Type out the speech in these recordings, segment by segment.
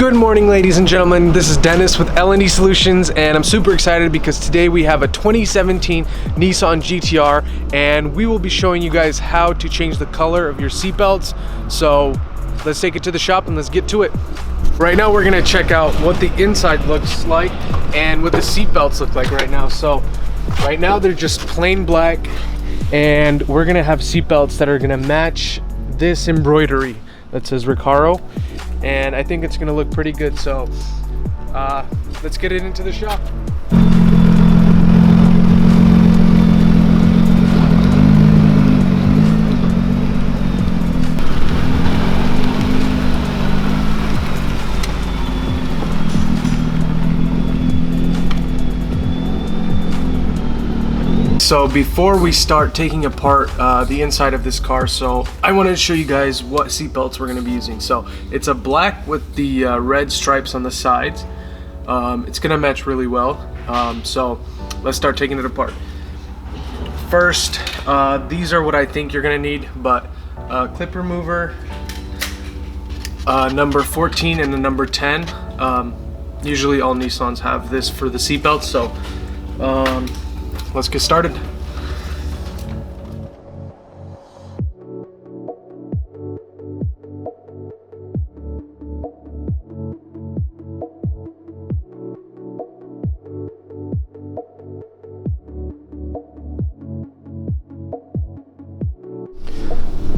Good morning, ladies and gentlemen. This is Dennis with L&D Solutions, and I'm super excited because today we have a 2017 Nissan GTR, and we will be showing you guys how to change the color of your seatbelts. So let's take it to the shop and let's get to it. Right now we're gonna check out what the inside looks like and what the seatbelts look like right now. So right now they're just plain black, and we're gonna have seatbelts that are gonna match this embroidery that says Recaro. And I think it's gonna look pretty good, so let's get it into the shop. So before we start taking apart the inside of this car, so I wanted to show you guys what seat belts we're going to be using. So it's a black with the red stripes on the sides. It's going to match really well. So let's start taking it apart. First, these are what I think you're going to need, but clip remover, number 14 and the number 10. Usually all Nissans have this for the seat belts, so let's get started.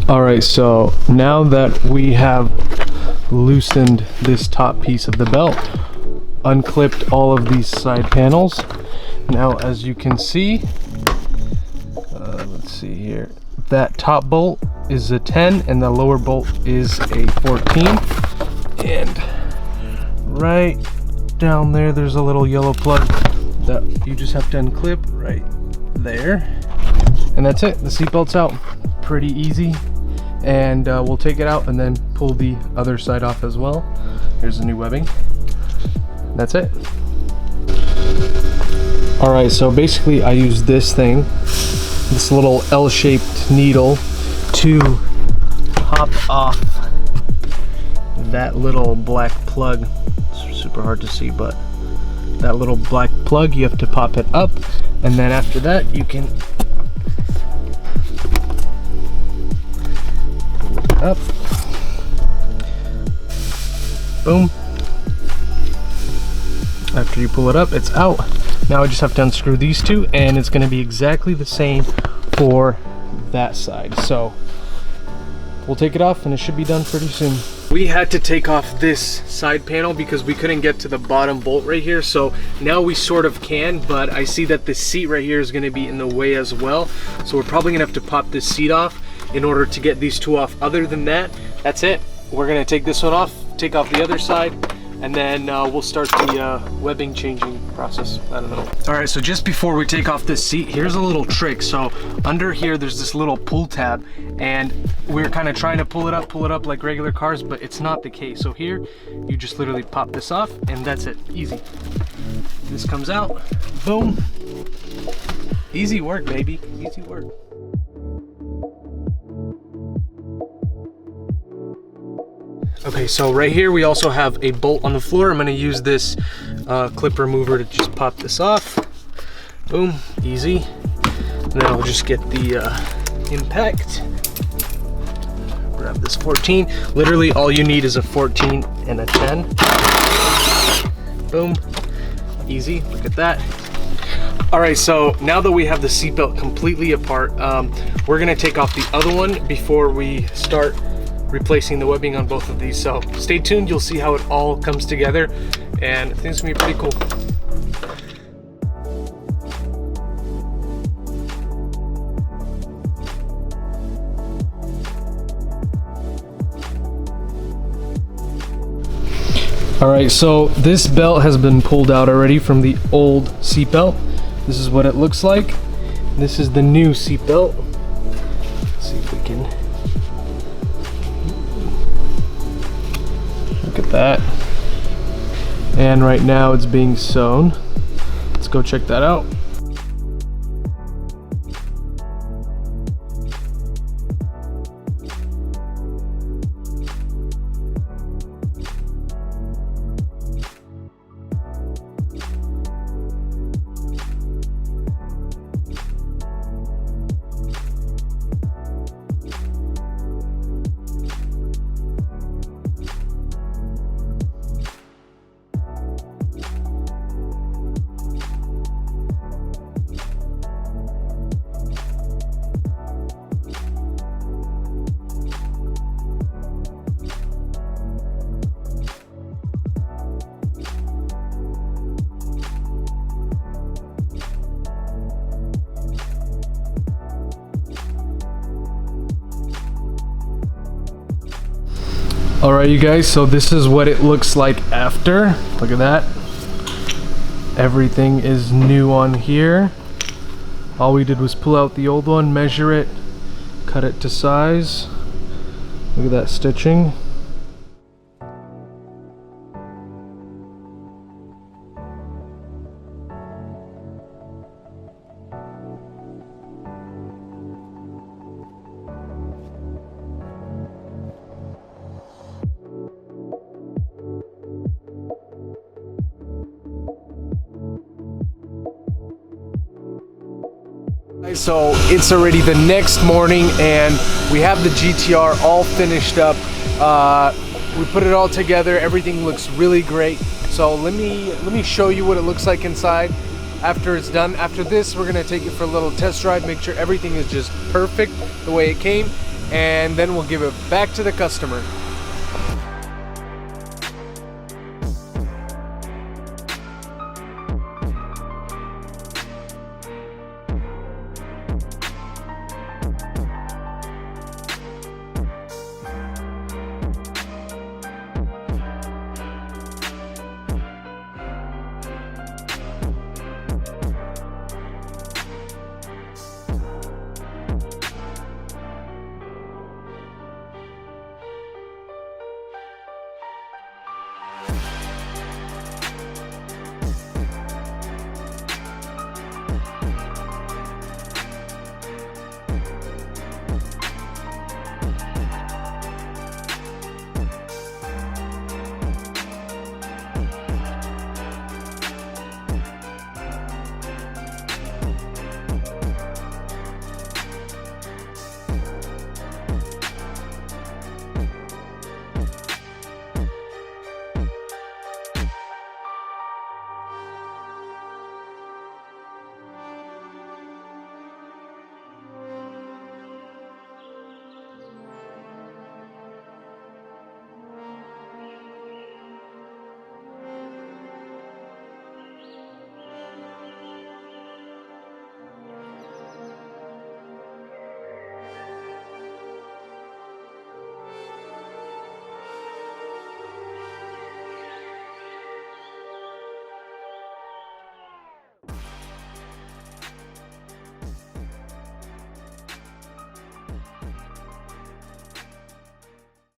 Alright, so now that we have loosened this top piece of the belt, unclipped all of these side panels. Now, as you can see, let's see here, that top bolt is a 10 and the lower bolt is a 14. And right down there, there's a little yellow plug that you just have to unclip right there. And that's it, the seat belt's out. Pretty easy. And we'll take it out and then pull the other side off as well. Here's the new webbing. That's it. Alright, so basically I use this thing, this little L-shaped needle, to pop off that little black plug. It's super hard to see, but that little black plug, you have to pop it up, and then after that you can pull it up. Boom. After you pull it up, it's out. Now I just have to unscrew these two, and it's going to be exactly the same for that side. So we'll take it off and it should be done pretty soon. We had to take off this side panel because we couldn't get to the bottom bolt right here. So now we sort of can, but I see that the seat right here is going to be in the way as well. So we're probably going to have to pop this seat off in order to get these two off. Other than that, that's it. We're going to take this one off, take off the other side, and then we'll start the webbing changing process. I don't know. All right, so just before we take off this seat, here's a little trick. So under here, there's this little pull tab, and we're kind of trying to pull it up like regular cars, but it's not the case. So here, you just literally pop this off, and that's it, easy. This comes out, boom. Easy work, baby, easy work. Okay, so right here we also have a bolt on the floor. I'm going to use this clip remover to just pop this off. Boom, easy. And then I'll just get the impact. Grab this 14. Literally all you need is a 14 and a 10. Boom, easy, look at that. All right, so now that we have the seatbelt completely apart, we're going to take off the other one before we start replacing the webbing on both of these. So stay tuned, you'll see how it all comes together, and I think it's gonna be pretty cool. All right, so this belt has been pulled out already from the old seat belt. This is what it looks like. This is the new seat belt. Let's see if we can look at that. And right now it's being sewn. Let's go check that out. Alright you guys, so this is what it looks like after. Look at that. Everything is new on here. All we did was pull out the old one, measure it, cut it to size. Look at that stitching. So it's already the next morning and we have the GTR all finished up. We put it all together, everything looks really great. So let me show you what it looks like inside after it's done. After this, we're gonna take it for a little test drive, make sure everything is just perfect the way it came, and then we'll give it back to the customer.